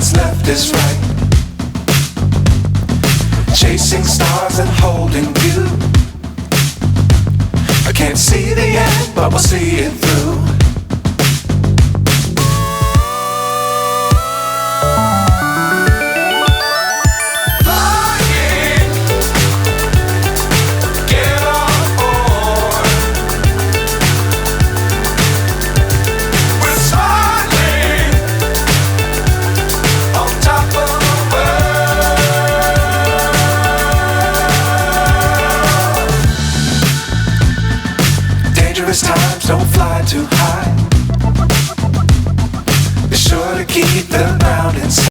what's left is right. Chasing stars and holding you. I can't see the end, but we'll see it through. Times don't fly too high. Be sure to keep the ground inside.